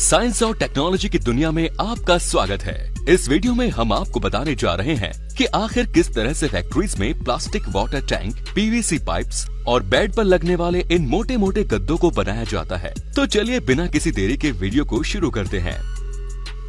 Science और technology की दुनिया में आपका स्वागत है। इस वीडियो में हम आपको बताने जा रहे हैं कि आखिर किस तरह से फैक्ट्रीज में plastic water tank, PVC pipes और बेड पर लगने वाले इन मोटे मोटे गद्दों को बनाया जाता है। तो चलिए बिना किसी देरी के वीडियो को शुरू करते हैं।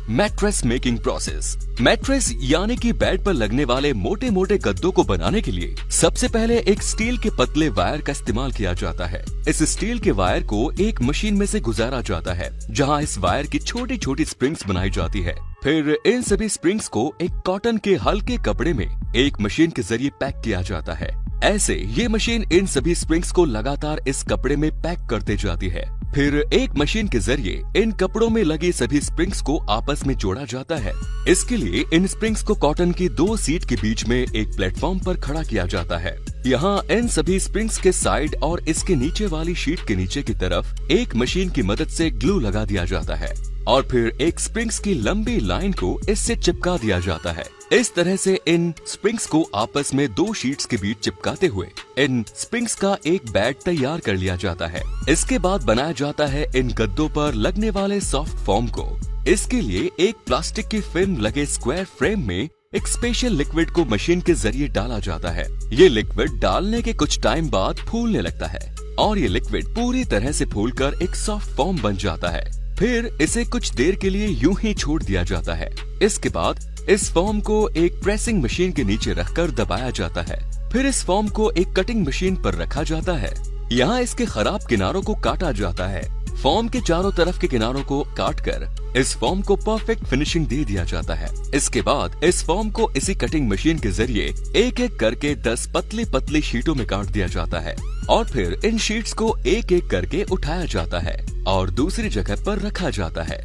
Mattress making process. मैट्रेस यानी कि बेड पर लगने वाले मोटे मोटे गद्दों को बनाने के लिए सबसे पहले एक स्टील के पतले वायर का इस्तेमाल किया जाता है। इस स्टील के वायर को एक मशीन में से गुजारा जाता है, जहां इस वायर की छोटी छोटी स्प्रिंग्स बनाई जाती है। फिर इन सभी स्प्रिंग्स को एक कॉटन के हल्के कपड़े में एक मशीन के जरिए पैक किया जाता है। ऐसे ये मशीन इन सभी स्प्रिंग्स को लगातार इस कपड़े में पैक करते जाती है। फिर एक मशीन के जरिए इन कपड़ों में लगी सभी स्प्रिंग्स को आपस में जोड़ा जाता है। इसके लिए इन स्प्रिंग्स को कॉटन की 2 सीट के बीच में एक प्लेटफॉर्म पर खड़ा किया जाता है। यहाँ इन सभी स्प्रिंग्स के साइड और इसके नीचे वाली शीट के नीचे की तरफ एक मशीन की मदद से ग्लू लगा दिया जाता है और फिर एक स्प्रिंग्स की लंबी लाइन को इससे चिपका दिया जाता है। इस तरह से इन स्प्रिंग्स को आपस में 2 शीट्स के बीच चिपकाते हुए इन स्प्रिंग्स का एक बेड तैयार कर लिया जाता है। इसके बाद बनाया जाता है इन गद्दों पर लगने वाले सॉफ्ट फॉर्म को। इसके लिए एक प्लास्टिक की फिल्म लगे स्क्वायर फ्रेम में एक स्पेशल लिक्विड को मशीन के जरिए डाला जाता है। ये लिक्विड डालने के कुछ टाइम बाद फूलने लगता है और ये लिक्विड पूरी तरह से फूलकर एक सॉफ्ट फॉर्म बन जाता है। फिर इसे कुछ देर के लिए यूं ही छोड़ दिया जाता है। इसके बाद इस फॉर्म को एक प्रेसिंग मशीन के नीचे रखकर दबाया जाता है। फिर इस फॉर्म को एक कटिंग मशीन पर रखा जाता है। यहाँ इसके खराब किनारों को काटा जाता है। फॉर्म के चारों तरफ के किनारों को काटकर इस फॉर्म को परफेक्ट फिनिशिंग दे दिया जाता है। इसके बाद इस फॉर्म को इसी कटिंग मशीन के जरिए एक एक करके 10 पतली पतली शीटों में काट दिया जाता है और फिर इन शीट्स को एक एक करके उठाया जाता है और दूसरी जगह पर रखा जाता है।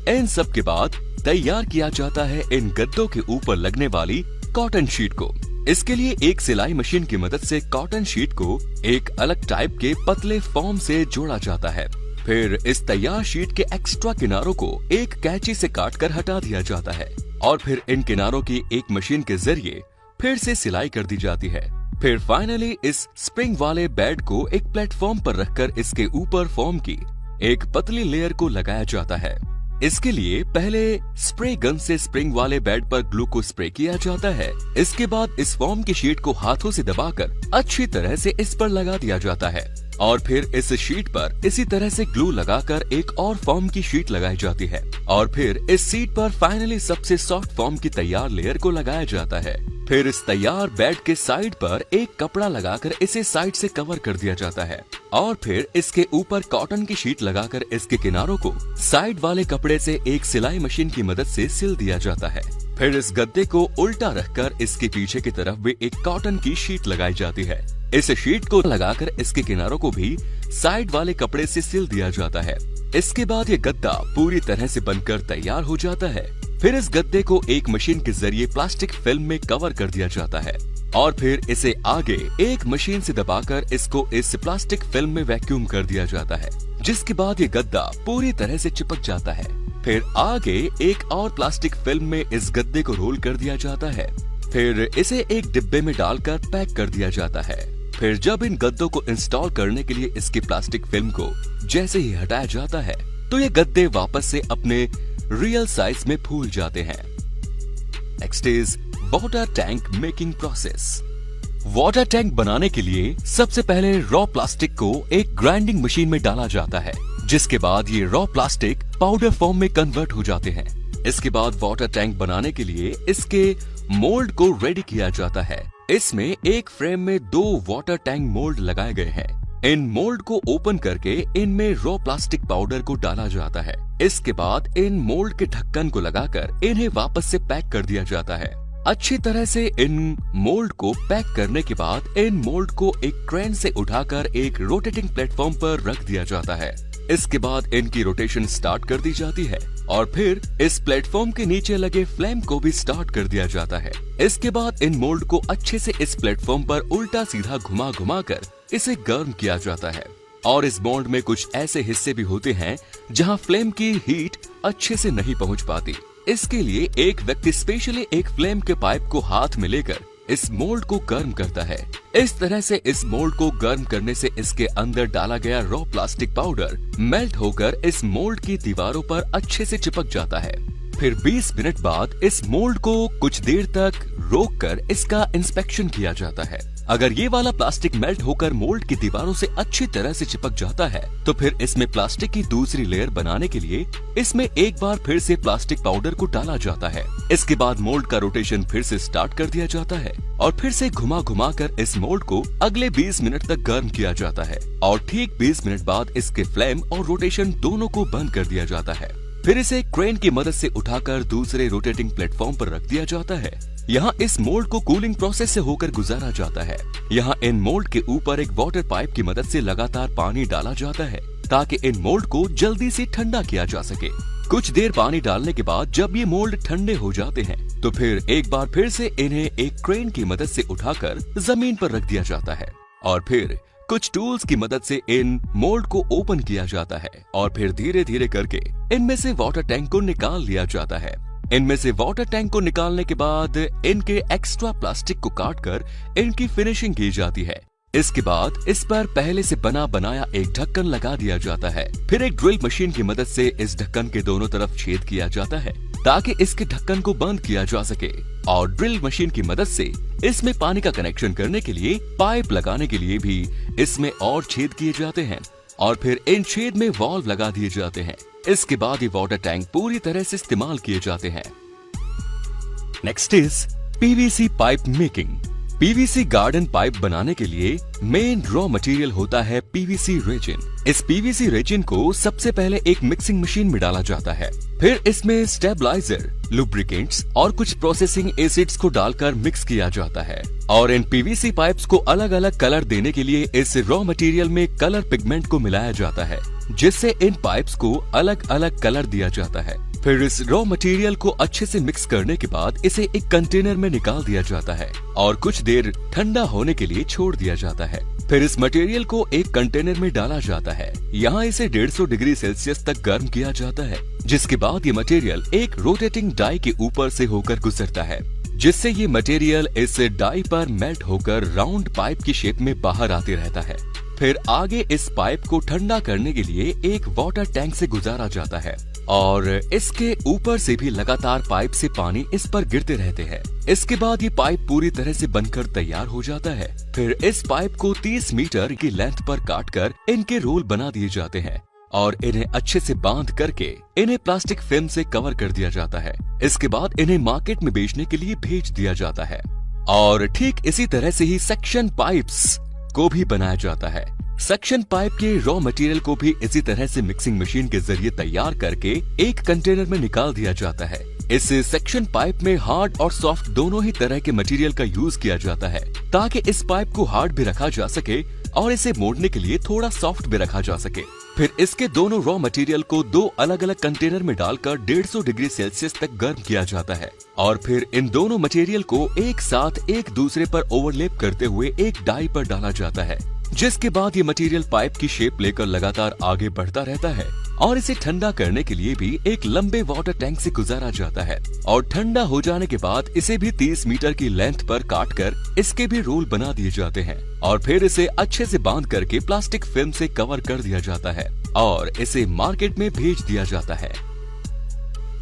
इन सब के बाद तैयार किया जाता है इन गद्दों के ऊपर लगने वाली कॉटन शीट को। इसके लिए एक सिलाई मशीन की मदद से कॉटन शीट को एक अलग टाइप के पतले फॉर्म से जोड़ा जाता है। फिर इस तैयार शीट के एक्स्ट्रा किनारों को एक कैंची से काटकर हटा दिया जाता है और फिर इन किनारों की एक मशीन के जरिए फिर से सिलाई कर दी जाती है। फिर फाइनली इस स्प्रिंग वाले बेड को एक प्लेटफॉर्म पर रखकर इसके ऊपर फॉर्म की एक पतली लेयर को लगाया जाता है। इसके लिए पहले स्प्रे गन से स्प्रिंग वाले बेड पर ग्लू को स्प्रे किया जाता है। इसके बाद इस फॉर्म की शीट को हाथों से दबाकर अच्छी तरह से इस पर लगा दिया जाता है और फिर इस शीट पर इसी तरह से ग्लू लगाकर एक और फॉर्म की शीट लगाई जाती है और फिर इस शीट पर फाइनली सबसे सॉफ्ट फॉर्म की तैयार लेयर को लगाया जाता है। फिर इस तैयार बेड के साइड पर एक कपड़ा लगाकर इसे साइड से कवर कर दिया जाता है और फिर इसके ऊपर कॉटन की शीट लगाकर इसके किनारों को साइड वाले कपड़े से एक सिलाई मशीन की मदद से सिल दिया जाता है। फिर इस गद्दे को उल्टा रखकर इसके पीछे की तरफ भी एक कॉटन की शीट लगाई जाती है। इस शीट को लगाकर इसके किनारों को भी साइड वाले कपड़े से सिल दिया जाता है। इसके बाद ये गद्दा पूरी तरह से बनकर तैयार हो जाता है। फिर इस गद्दे को एक मशीन के जरिए प्लास्टिक फिल्म में कवर कर दिया जाता है और फिर इसे आगे एक मशीन से दबाकर इसको इस प्लास्टिक फिल्म में वैक्यूम कर दिया जाता है, जिसके बाद ये गद्दा पूरी तरह से चिपक जाता है। फिर आगे एक और प्लास्टिक फिल्म में इस गद्दे को रोल कर दिया जाता है। फिर इसे एक डिब्बे में डालकर पैक कर दिया जाता है। फिर जब इन गद्दों को इंस्टॉल करने के लिए इसकी प्लास्टिक फिल्म को जैसे ही हटाया जाता है तो ये गद्दे वापस से अपने रियल साइज में फूल जाते हैं। Next is water tank making process. Water tank बनाने के लिए सबसे पहले रॉ प्लास्टिक को एक ग्राइंडिंग मशीन में डाला जाता है, जिसके बाद ये रॉ प्लास्टिक पाउडर फॉर्म में कन्वर्ट हो जाते हैं। इसके बाद वाटर टैंक बनाने के लिए इसके मोल्ड को रेडी किया जाता है। इसमें एक फ्रेम में 2 वाटर टैंक मोल्ड लगाए गए हैं। इन मोल्ड को ओपन करके इनमें रॉ प्लास्टिक पाउडर को डाला जाता है। इसके बाद इन मोल्ड के ढक्कन को लगाकर इन्हें वापस से पैक कर दिया जाता है। अच्छी तरह से इन मोल्ड को पैक करने के बाद इन मोल्ड को एक क्रेन से उठाकर एक रोटेटिंग प्लेटफॉर्म पर रख दिया जाता है। इसके बाद इनकी रोटेशन स्टार्ट कर दी जाती है और फिर इस प्लेटफॉर्म के नीचे लगे फ्लेम को भी स्टार्ट कर दिया जाता है। इसके बाद इन मोल्ड को अच्छे से इस प्लेटफॉर्म पर उल्टा सीधा घुमा घुमा कर इसे गर्म किया जाता है और इस मोल्ड में कुछ ऐसे हिस्से भी होते हैं जहां फ्लेम की हीट अच्छे से नहीं पहुंच पाती। इसके लिए एक व्यक्ति स्पेशली एक फ्लेम के पाइप को हाथ में लेकर इस मोल्ड को गर्म करता है। इस तरह से इस मोल्ड को गर्म करने से इसके अंदर डाला गया रॉ प्लास्टिक पाउडर मेल्ट होकर इस मोल्ड की दीवारों पर अच्छे से चिपक जाता है। फिर 20 मिनट बाद इस मोल्ड को कुछ देर तक रोककर इसका इंस्पेक्शन किया जाता है। अगर ये वाला प्लास्टिक मेल्ट होकर मोल्ड की दीवारों से अच्छी तरह से चिपक जाता है तो फिर इसमें प्लास्टिक की दूसरी लेयर बनाने के लिए इसमें एक बार फिर से प्लास्टिक पाउडर को डाला जाता है। इसके बाद मोल्ड का रोटेशन फिर से स्टार्ट कर दिया जाता है और फिर से घुमा घुमा कर इस मोल्ड को अगले 20 मिनट तक गर्म किया जाता है और ठीक 20 मिनट बाद इसके फ्लेम और रोटेशन दोनों को बंद कर दिया जाता है। फिर इसे क्रेन की मदद से उठाकर दूसरे रोटेटिंग प्लेटफॉर्म पर रख दिया जाता है। यहाँ इस मोल्ड को कूलिंग प्रोसेस से होकर गुजारा जाता है। यहाँ इन मोल्ड के ऊपर एक वाटर पाइप की मदद से लगातार पानी डाला जाता है ताकि इन मोल्ड को जल्दी से ठंडा किया जा सके। कुछ देर पानी डालने के बाद जब ये मोल्ड ठंडे हो जाते हैं तो फिर एक बार फिर से इन्हें एक क्रेन की मदद से उठाकर जमीन पर रख दिया जाता है और फिर कुछ टूल्स की मदद से इन मोल्ड को ओपन किया जाता है और फिर धीरे धीरे करके इनमें से वाटर टैंक को निकाल लिया जाता है। इनमें से वाटर टैंक को निकालने के बाद इनके एक्स्ट्रा प्लास्टिक को काटकर इनकी फिनिशिंग की जाती है। इसके बाद इस पर पहले से बना बनाया एक ढक्कन लगा दिया जाता है। फिर एक ड्रिल मशीन की मदद से इस ढक्कन के दोनों तरफ छेद किया जाता है ताकि इसके ढक्कन को बंद किया जा सके और ड्रिल मशीन की मदद से इसमें पानी का कनेक्शन करने के लिए पाइप लगाने के लिए भी इसमें और छेद किए जाते हैं और फिर इन छेद में वाल्व लगा दिए जाते हैं। इसके बाद ये वाटर टैंक पूरी तरह से इस्तेमाल किए जाते हैं। Next is PVC pipe making. PVC garden pipe बनाने के लिए मेन रॉ मटेरियल होता है पीवीसी रेजिन। इस पीवीसी रेजिन को सबसे पहले एक मिक्सिंग मशीन में डाला जाता है। फिर इसमें स्टेबलाइजर, लुब्रिकेंट्स और कुछ प्रोसेसिंग एसिड्स को डालकर मिक्स किया जाता है और इन पीवीसी पाइप्स को अलग अलग कलर देने के लिए इस रॉ मटेरियल में कलर पिगमेंट को मिलाया जाता है जिससे इन पाइप्स को अलग अलग कलर दिया जाता है। फिर इस रॉ मटेरियल को अच्छे से मिक्स करने के बाद इसे एक कंटेनर में निकाल दिया जाता है और कुछ देर ठंडा होने के लिए छोड़ दिया जाता है। फिर इस मटेरियल को एक कंटेनर में डाला जाता है। यहाँ इसे 150 डिग्री सेल्सियस तक गर्म किया जाता है जिसके बाद ये मटेरियल एक रोटेटिंग डाई के ऊपर से होकर गुजरता है जिससे ये मटेरियल इस डाई पर मेल्ट होकर राउंड पाइप की शेप में बाहर आते रहता है। फिर आगे इस पाइप को ठंडा करने के लिए एक वाटर टैंक से गुजारा जाता है और इसके ऊपर से भी लगातार पाइप से पानी इस पर गिरते रहते हैं। इसके बाद ये पाइप पूरी तरह से बनकर तैयार हो जाता है। फिर इस पाइप को 30 मीटर की लेंथ पर काटकर इनके रोल बना दिए जाते हैं और इन्हें अच्छे से बांध करके इन्हें प्लास्टिक फिल्म से कवर कर दिया जाता है। इसके बाद इन्हें मार्केट में बेचने के लिए भेज दिया जाता है और ठीक इसी तरह से ही सेक्शन पाइप्स को भी बनाया जाता है। सेक्शन पाइप के रॉ मटेरियल को भी इसी तरह से मिक्सिंग मशीन के जरिए तैयार करके एक कंटेनर में निकाल दिया जाता है। इस सेक्शन पाइप में हार्ड और सॉफ्ट दोनों ही तरह के मटेरियल का यूज किया जाता है ताकि इस पाइप को हार्ड भी रखा जा सके और इसे मोड़ने के लिए थोड़ा सॉफ्ट भी रखा जा सके। फिर इसके दोनों रॉ मटेरियल को 2 अलग अलग कंटेनर में डालकर 150 डिग्री सेल्सियस तक गर्म किया जाता है और फिर इन दोनों मटेरियल को एक साथ एक दूसरे पर ओवरलैप करते हुए एक डाई पर डाला जाता है जिसके बाद ये मटेरियल पाइप की शेप लेकर लगातार आगे बढ़ता रहता है और इसे ठंडा करने के लिए भी एक लंबे वाटर टैंक से गुजारा जाता है और ठंडा हो जाने के बाद इसे भी 30 मीटर की लेंथ पर काटकर इसके भी रोल बना दिए जाते हैं और फिर इसे अच्छे से बांध करके प्लास्टिक फिल्म से कवर कर दिया जाता है और इसे मार्केट में भेज दिया जाता है।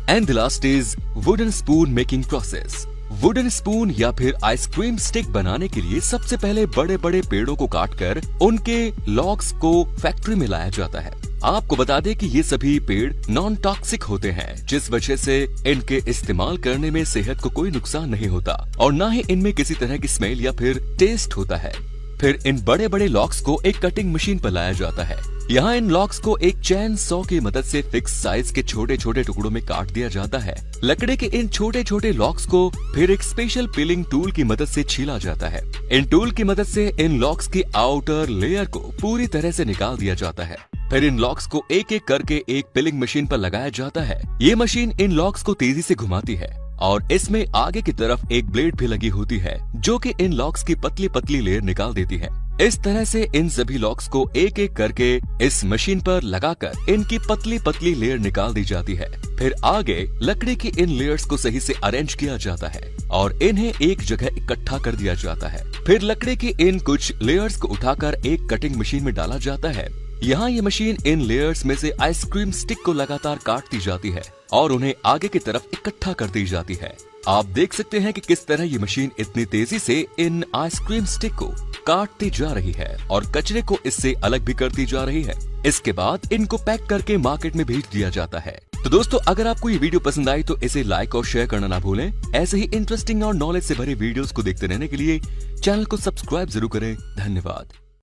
And the last is wooden spoon making process. Wooden spoon या फिर आइसक्रीम स्टिक बनाने के लिए सबसे पहले बड़े बड़े पेड़ों को काटकर उनके लॉग्स को फैक्ट्री में लाया जाता है। आपको बता दें कि ये सभी पेड़ नॉन टॉक्सिक होते हैं जिस वजह से इनके इस्तेमाल करने में सेहत को कोई नुकसान नहीं होता और न ही इनमें किसी तरह की स्मेल या फिर टेस्ट होता है। फिर इन बड़े बड़े लॉक्स को एक कटिंग मशीन पर लाया जाता है। यहाँ इन लॉक्स को एक चैन सॉ की मदद से फिक्स साइज के छोटे छोटे टुकड़ों में काट दिया जाता है। लकड़े के इन छोटे छोटे लॉक्स को फिर एक स्पेशल पीलिंग टूल की मदद से छीला जाता है। इन टूल की मदद से इन लॉक्स की आउटर लेयर को पूरी तरह से निकाल दिया जाता है। फिर इन लॉक्स को एक एक करके एक पिलिंग मशीन पर लगाया जाता है। ये मशीन इन लॉक्स को तेजी से घुमाती है और इसमें आगे की तरफ एक ब्लेड भी लगी होती है जो कि इन लॉक्स की पतली पतली लेयर निकाल देती है। इस तरह से इन सभी लॉक्स को एक एक करके इस मशीन पर लगाकर इनकी पतली पतली लेयर निकाल दी जाती है। फिर आगे लकड़ी की इन लेयर्स को सही से अरेंज किया जाता है और इन्हें एक जगह इकट्ठा कर दिया जाता है। फिर लकड़ी की इन कुछ लेयर्स को उठाकर एक कटिंग मशीन में डाला जाता है। यहाँ ये मशीन इन लेयर्स में से आइसक्रीम स्टिक को लगातार काटती जाती है और उन्हें आगे की तरफ इकट्ठा कर दी जाती है। आप देख सकते हैं कि किस तरह ये मशीन इतनी तेजी से इन आइसक्रीम स्टिक को काटती जा रही है और कचरे को इससे अलग भी करती जा रही है। इसके बाद इनको पैक करके मार्केट में भेज दिया जाता है। तो दोस्तों, अगर आपको ये वीडियो पसंद आई तो इसे लाइक और शेयर करना ना भूलें। ऐसे ही इंटरेस्टिंग और नॉलेज से भरे वीडियोस को देखते रहने के लिए चैनल को सब्सक्राइब जरूर करें। धन्यवाद।